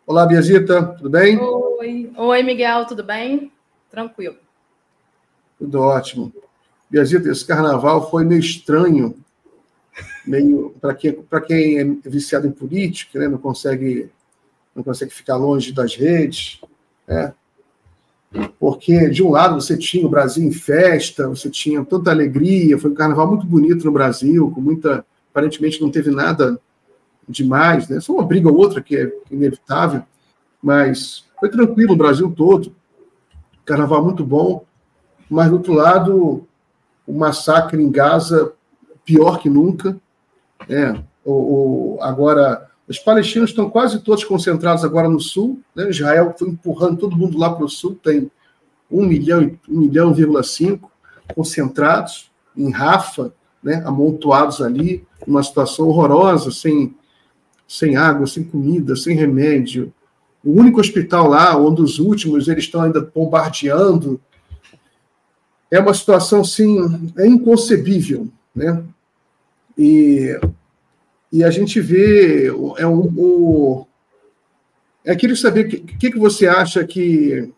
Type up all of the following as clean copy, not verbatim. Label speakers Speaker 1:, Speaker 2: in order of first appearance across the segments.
Speaker 1: Olá, Biazita, tudo bem?
Speaker 2: Oi, Miguel, tudo bem? Tranquilo.
Speaker 1: Tudo ótimo. Biazita, esse carnaval foi meio estranho, meio para quem é viciado em política, né, não consegue ficar longe das redes, né? Porque, de um lado, você tinha o Brasil em festa, você tinha tanta alegria, foi um carnaval muito bonito no Brasil, com muita... Aparentemente não teve nada demais, né? Só uma briga ou outra que é inevitável, mas foi tranquilo no Brasil todo, carnaval muito bom, mas, do outro lado, o massacre em Gaza pior que nunca, né? Agora, os palestinos estão quase todos concentrados agora no sul, né? Israel foi empurrando todo mundo lá para o sul, tem 1,5 milhão, concentrados em Rafa, né? Amontoados ali, numa situação horrorosa, sem água, sem comida, sem remédio. O único hospital lá, um dos últimos, eles estão ainda bombardeando. É uma situação, assim, inconcebível, né? E a gente vê... Eu queria saber o que você acha que...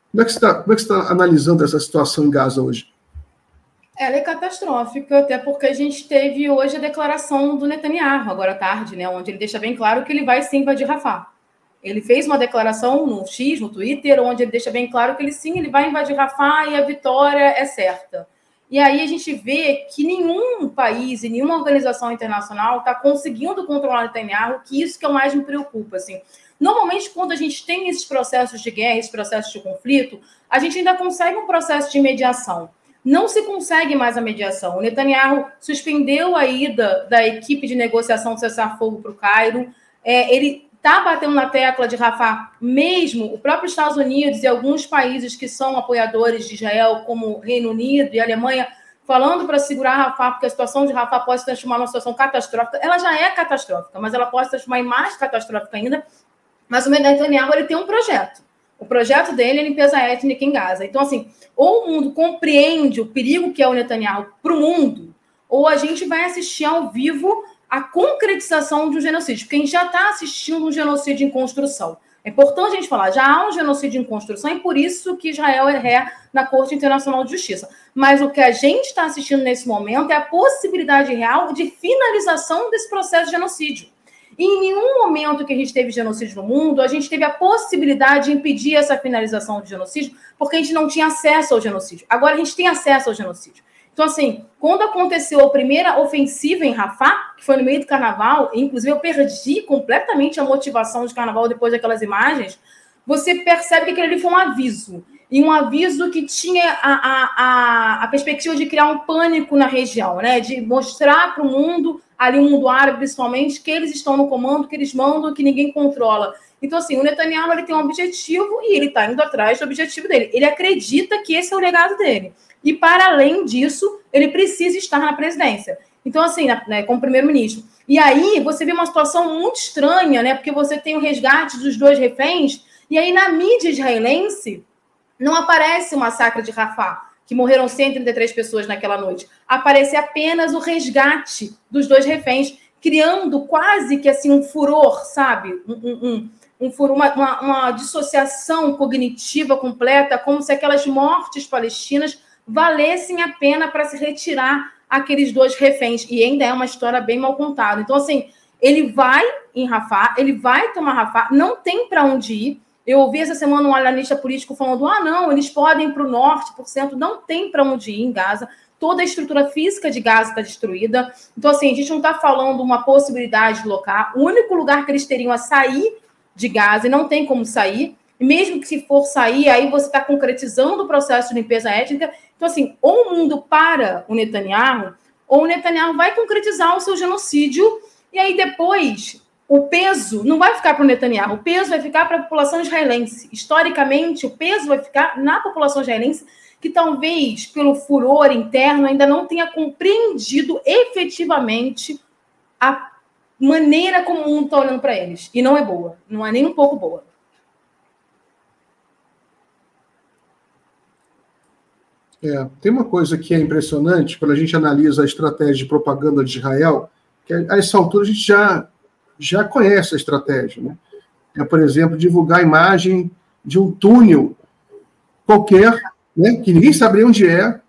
Speaker 1: Como é que você está analisando essa situação em Gaza hoje?
Speaker 2: Ela é catastrófica, até porque a gente teve hoje a declaração do Netanyahu, agora à tarde, né, onde ele deixa bem claro que ele vai sim invadir Rafah. Ele fez uma declaração no X, no Twitter, onde ele deixa bem claro que ele vai invadir Rafah e a vitória é certa. E aí a gente vê que nenhum país e nenhuma organização internacional está conseguindo controlar o Netanyahu, que isso que é o mais me preocupa, assim. Normalmente, quando a gente tem esses processos de guerra, esses processos de conflito, a gente ainda consegue um processo de mediação. Não se consegue mais a mediação. O Netanyahu suspendeu a ida da equipe de negociação de cessar-fogo para o Cairo. Ele está batendo na tecla de Rafah, mesmo o próprio Estados Unidos e alguns países que são apoiadores de Israel, como Reino Unido e Alemanha, falando para segurar Rafah, porque a situação de Rafah pode se transformar numa situação catastrófica. Ela já é catastrófica, mas ela pode se transformar em mais catastrófica ainda. Mas o Netanyahu ele tem um projeto. O projeto dele é limpeza étnica em Gaza. Então, assim, ou o mundo compreende o perigo que é o Netanyahu para o mundo, ou a gente vai assistir ao vivo a concretização de um genocídio, porque a gente já está assistindo um genocídio em construção. É importante a gente falar, já há um genocídio em construção e por isso que Israel é ré na Corte Internacional de Justiça. Mas o que a gente está assistindo nesse momento é a possibilidade real de finalização desse processo de genocídio. E em nenhum momento que a gente teve genocídio no mundo, a gente teve a possibilidade de impedir essa finalização do genocídio, porque a gente não tinha acesso ao genocídio. Agora a gente tem acesso ao genocídio. Então, assim, quando aconteceu a primeira ofensiva em Rafah, que foi no meio do carnaval, inclusive eu perdi completamente a motivação de carnaval depois daquelas imagens, você percebe que aquele ali foi um aviso. E um aviso que tinha a perspectiva de criar um pânico na região, né? De mostrar para o mundo, ali o mundo árabe principalmente, que eles estão no comando, que eles mandam, que ninguém controla. Então, assim, o Netanyahu ele tem um objetivo e ele está indo atrás do objetivo dele. Ele acredita que esse é o legado dele. E, para além disso, ele precisa estar na presidência. Então, assim, né, como primeiro-ministro. E aí, você vê uma situação muito estranha, né? Porque você tem o resgate dos 2 reféns, e aí, na mídia israelense, não aparece o massacre de Rafah, que morreram 133 pessoas naquela noite. Aparece apenas o resgate dos 2 reféns, criando quase que assim um furor, sabe? Uma dissociação cognitiva completa, como se aquelas mortes palestinas valessem a pena para se retirar aqueles 2 reféns. E ainda é uma história bem mal contada. Então, assim, ele vai em Rafah, ele vai tomar Rafah, não tem para onde ir. Eu ouvi essa semana um analista político falando, não, eles podem ir para o norte, por cento, não tem para onde ir em Gaza. Toda a estrutura física de Gaza está destruída. Então, assim, a gente não está falando uma possibilidade de local. O único lugar que eles teriam a sair de Gaza, e não tem como sair, e mesmo que se for sair, aí você está concretizando o processo de limpeza étnica. Então, assim, ou o mundo para o Netanyahu, ou o Netanyahu vai concretizar o seu genocídio, e aí depois o peso não vai ficar para o Netanyahu, o peso vai ficar para a população israelense. Historicamente, o peso vai ficar na população israelense, que talvez, pelo furor interno, ainda não tenha compreendido efetivamente a maneira como o mundo está olhando para eles. E não é boa, não é nem um pouco boa.
Speaker 1: Tem uma coisa que é impressionante, quando a gente analisa a estratégia de propaganda de Israel, que a essa altura a gente já já conhece a estratégia, né? É, por exemplo, divulgar a imagem de um túnel qualquer, né, que ninguém saberia onde é.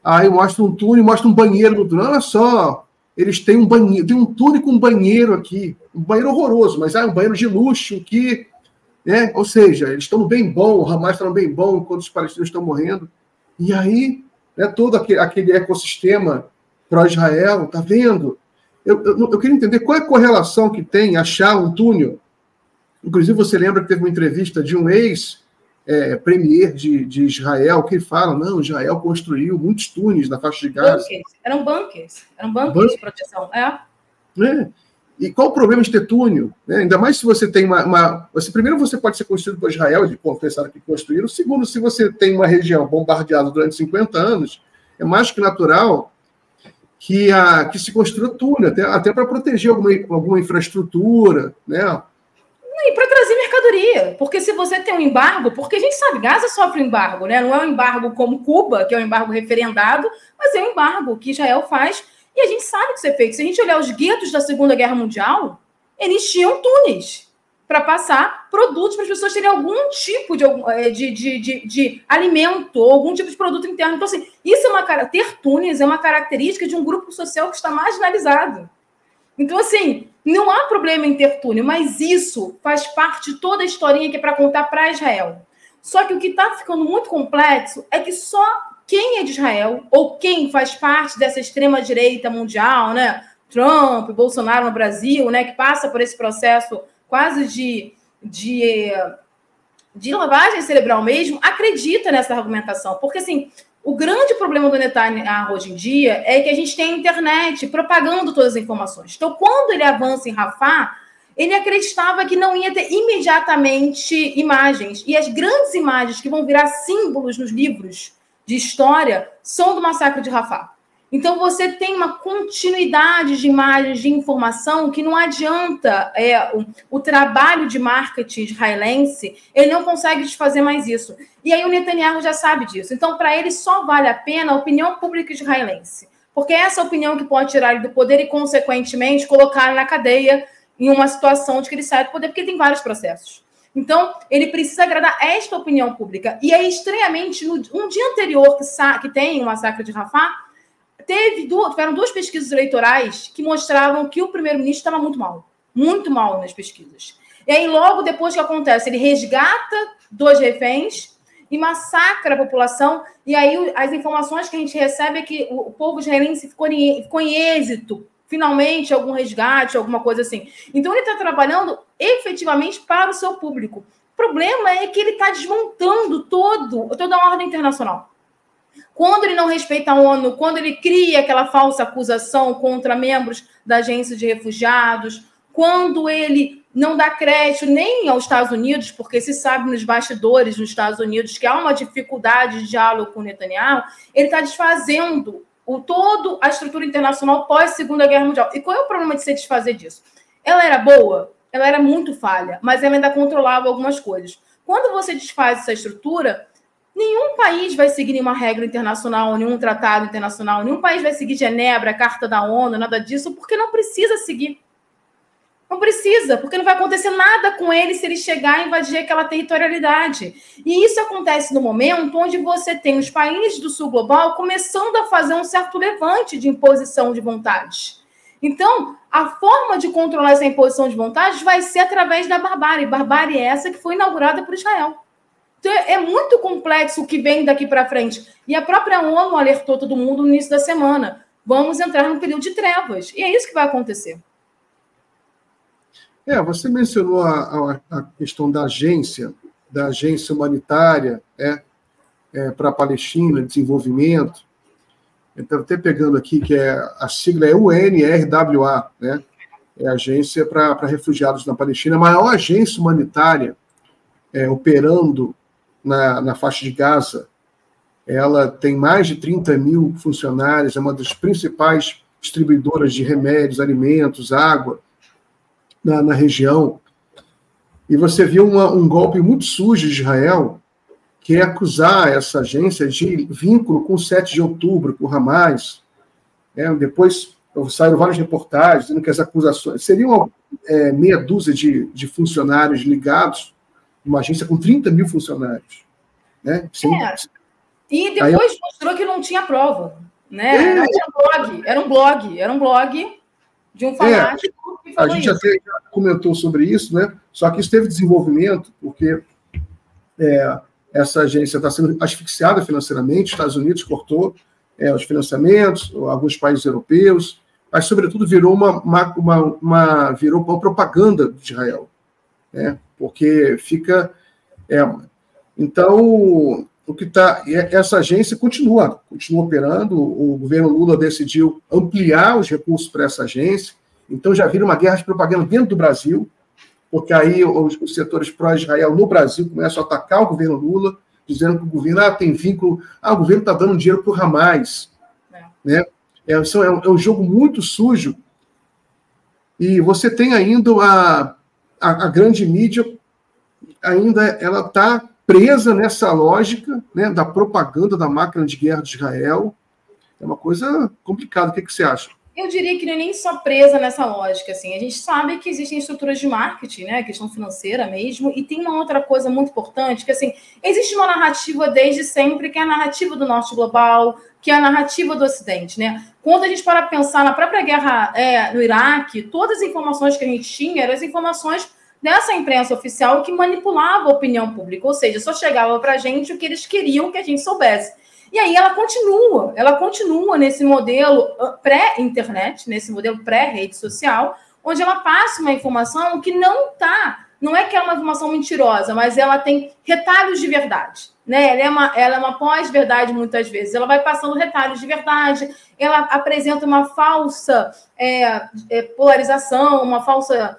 Speaker 1: Aí mostra um túnel, mostra um banheiro no túnel. Olha só, eles têm um banheiro, tem um túnel com um banheiro aqui, um banheiro horroroso, mas um banheiro de luxo que, né? Ou seja, eles estão bem bom, o Hamas está bem bom enquanto os palestinos estão morrendo. E aí, né, todo aquele ecossistema pró-Israel, tá vendo? Eu queria entender qual é a correlação que tem achar um túnel. Inclusive, você lembra que teve uma entrevista de um ex-premier de Israel que fala, não, Israel construiu muitos túneis na faixa de Gaza.
Speaker 2: Eram bunkers de proteção.
Speaker 1: E qual o problema de ter túnel? Né? Ainda mais se você tem primeiro, você pode ser construído por Israel, de confessar que construíram. Segundo, se você tem uma região bombardeada durante 50 anos, é mais que natural que se construa túnel, até para proteger alguma infraestrutura, né?
Speaker 2: E para trazer mercadoria, porque se você tem um embargo, porque a gente sabe, Gaza sofre um embargo, né? Não é um embargo como Cuba, que é um embargo referendado, mas é um embargo que Israel faz, e a gente sabe que isso é feito. Se a gente olhar os guetos da Segunda Guerra Mundial, eles tinham túneis para passar produtos para as pessoas terem algum tipo de alimento, ou algum tipo de produto interno. Então, assim, ter túneis é uma característica de um grupo social que está marginalizado. Então, assim, não há problema em ter túnel, mas isso faz parte de toda a historinha que é para contar para Israel. Só que o que está ficando muito complexo é que só quem é de Israel, ou quem faz parte dessa extrema-direita mundial, né? Trump, Bolsonaro no Brasil, né? Que passa por esse processo quase de lavagem cerebral mesmo, acredita nessa argumentação. Porque, assim, o grande problema do Netanyahu hoje em dia é que a gente tem a internet propagando todas as informações. Então, quando ele avança em Rafah, ele acreditava que não ia ter imediatamente imagens. E as grandes imagens que vão virar símbolos nos livros de história são do massacre de Rafah. Então, você tem uma continuidade de imagens, de informação, que não adianta o trabalho de marketing israelense, ele não consegue desfazer mais isso. E aí o Netanyahu já sabe disso. Então, para ele, só vale a pena a opinião pública israelense. Porque é essa opinião que pode tirar ele do poder e, consequentemente, colocar ele na cadeia em uma situação de que ele sai do poder, porque tem vários processos. Então, ele precisa agradar esta opinião pública. E aí, estranhamente, um dia anterior que tem o massacre de Rafah, tiveram duas pesquisas eleitorais que mostravam que o primeiro-ministro estava muito mal nas pesquisas. E aí, logo depois que acontece, ele resgata 2 reféns e massacra a população. E aí, as informações que a gente recebe é que o povo israelense ficou em êxito, finalmente, algum resgate, alguma coisa assim. Então, ele está trabalhando efetivamente para o seu público. O problema é que ele está desmontando toda a ordem internacional. Quando ele não respeita a ONU, quando ele cria aquela falsa acusação contra membros da agência de refugiados, quando ele não dá crédito nem aos Estados Unidos, porque se sabe nos bastidores dos Estados Unidos que há uma dificuldade de diálogo com o Netanyahu, ele está desfazendo toda a estrutura internacional pós-Segunda Guerra Mundial. E qual é o problema de se desfazer disso? Ela era boa, ela era muito falha, mas ela ainda controlava algumas coisas. Quando você desfaz essa estrutura, nenhum país vai seguir nenhuma regra internacional, nenhum tratado internacional, nenhum país vai seguir Genebra, a Carta da ONU, nada disso, porque não precisa seguir. Não precisa, porque não vai acontecer nada com ele se ele chegar a invadir aquela territorialidade. E isso acontece no momento onde você tem os países do sul global começando a fazer um certo levante de imposição de vontades. Então, a forma de controlar essa imposição de vontades vai ser através da barbárie. Barbárie é essa que foi inaugurada por Israel. Então, é muito complexo o que vem daqui para frente. E a própria ONU alertou todo mundo no início da semana. Vamos entrar num período de trevas. E é isso que vai acontecer.
Speaker 1: Você mencionou a questão da agência humanitária para a Palestina, desenvolvimento. Estou até pegando aqui que a sigla é UNRWA, né? É a Agência para Refugiados na Palestina, a maior agência humanitária operando na faixa de Gaza. Ela tem mais de 30 mil funcionários, é uma das principais distribuidoras de remédios, alimentos, água na região. E você viu um golpe muito sujo de Israel, que é acusar essa agência de vínculo com o 7 de outubro, com o Hamas. Depois saíram várias reportagens dizendo que as acusações seriam meia dúzia de funcionários ligados, uma agência com 30 mil funcionários. Né?
Speaker 2: E depois mostrou que não tinha prova. Né? Era um blog de um fanático que falou isso.
Speaker 1: A gente já comentou sobre isso, né? Só que isso teve desenvolvimento, porque essa agência está sendo asfixiada financeiramente, os Estados Unidos cortou os financiamentos, alguns países europeus, mas, sobretudo, virou virou uma propaganda de Israel, né? Porque fica... Então, essa agência continua operando, o governo Lula decidiu ampliar os recursos para essa agência, então já vira uma guerra de propaganda dentro do Brasil, porque aí os setores pró-Israel no Brasil começam a atacar o governo Lula, dizendo que o governo tem vínculo, o governo está dando dinheiro para o Hamas. Né? É um jogo muito sujo, e você tem ainda a grande mídia, ainda ela está presa nessa lógica, né, da propaganda da máquina de guerra de Israel. É uma coisa complicada. O que você acha?
Speaker 2: Eu diria que não é nem só presa nessa lógica. Assim. A gente sabe que existem estruturas de marketing, né, questão financeira mesmo, e tem uma outra coisa muito importante, que assim, existe uma narrativa desde sempre, que é a narrativa do norte global, que é a narrativa do Ocidente. Né? Quando a gente para pensar na própria guerra no Iraque, todas as informações que a gente tinha eram as informações dessa imprensa oficial que manipulava a opinião pública, ou seja, só chegava para a gente o que eles queriam que a gente soubesse. E aí ela continua nesse modelo pré-internet, nesse modelo pré-rede social, onde ela passa uma informação que não é que é uma informação mentirosa, mas ela tem retalhos de verdade. Né? Ela é uma pós-verdade muitas vezes. Ela vai passando retalhos de verdade, ela apresenta uma falsa polarização, uma falsa...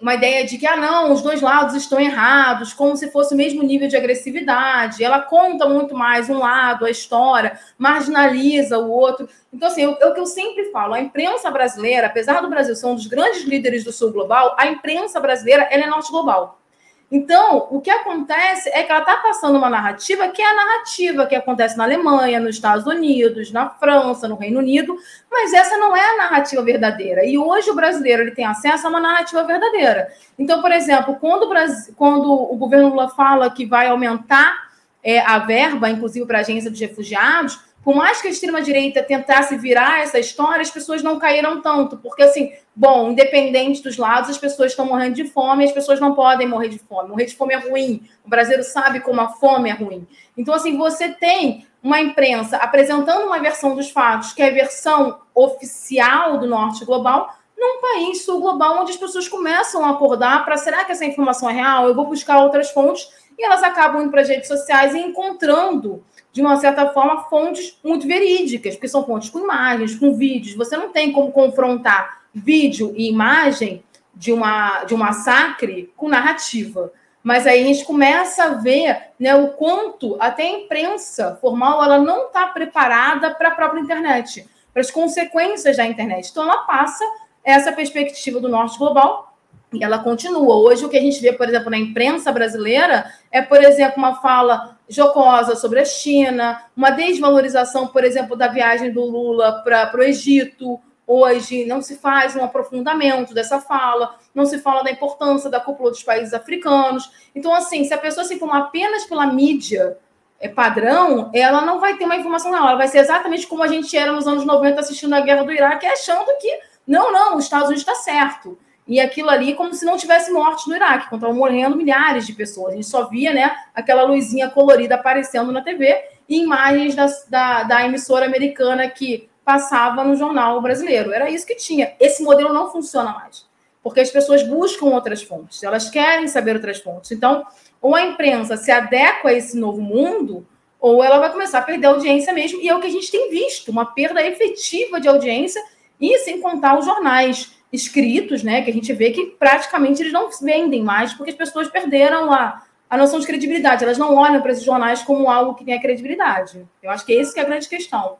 Speaker 2: uma ideia de que, não, os dois lados estão errados, como se fosse o mesmo nível de agressividade. Ela conta muito mais um lado, a história, marginaliza o outro. Então, assim, é o que eu sempre falo, a imprensa brasileira, apesar do Brasil ser um dos grandes líderes do sul global, a imprensa brasileira, ela é norte global. Então, o que acontece é que ela está passando uma narrativa que é a narrativa que acontece na Alemanha, nos Estados Unidos, na França, no Reino Unido, mas essa não é a narrativa verdadeira. E hoje o brasileiro ele tem acesso a uma narrativa verdadeira. Então, por exemplo, quando o governo Lula fala que vai aumentar a verba, inclusive para a agência dos refugiados, por mais que a extrema-direita tentasse virar essa história, as pessoas não caíram tanto, porque, assim, independente dos lados, as pessoas estão morrendo de fome, as pessoas não podem morrer de fome. Morrer de fome é ruim, o brasileiro sabe como a fome é ruim. Então, assim, você tem uma imprensa apresentando uma versão dos fatos, que é a versão oficial do norte global, num país sul global, onde as pessoas começam a acordar para, será que essa informação é real? Eu vou buscar outras fontes, e elas acabam indo para as redes sociais e encontrando, de uma certa forma, fontes muito verídicas, porque são fontes com imagens, com vídeos. Você não tem como confrontar vídeo e imagem de um massacre com narrativa. Mas aí a gente começa a ver, né, o quanto até a imprensa formal ela não está preparada para a própria internet, para as consequências da internet. Então, ela passa essa perspectiva do norte global e ela continua. Hoje, o que a gente vê, por exemplo, na imprensa brasileira é, por exemplo, uma fala jocosa sobre a China, uma desvalorização, por exemplo, da viagem do Lula para o Egito. Hoje não se faz um aprofundamento dessa fala, não se fala da importância da cúpula dos países africanos. Então, assim, se a pessoa se informar apenas pela mídia padrão, ela não vai ter uma informação real. Ela vai ser exatamente como a gente era nos anos 90 assistindo a Guerra do Iraque, achando que, não, os Estados Unidos está certo. E aquilo ali como se não tivesse morte no Iraque, quando estavam morrendo milhares de pessoas. A gente só via, né, aquela luzinha colorida aparecendo na TV e imagens da emissora americana que passava no jornal brasileiro. Era isso que tinha. Esse modelo não funciona mais, porque as pessoas buscam outras fontes, elas querem saber outras fontes. Então, ou a imprensa se adequa a esse novo mundo, ou ela vai começar a perder a audiência mesmo, e é o que a gente tem visto, uma perda efetiva de audiência, e sem contar os jornais escritos, né, que a gente vê que praticamente eles não vendem mais, porque as pessoas perderam a noção de credibilidade, elas não olham para esses jornais como algo que tem a credibilidade. Eu acho que esse que é a grande questão.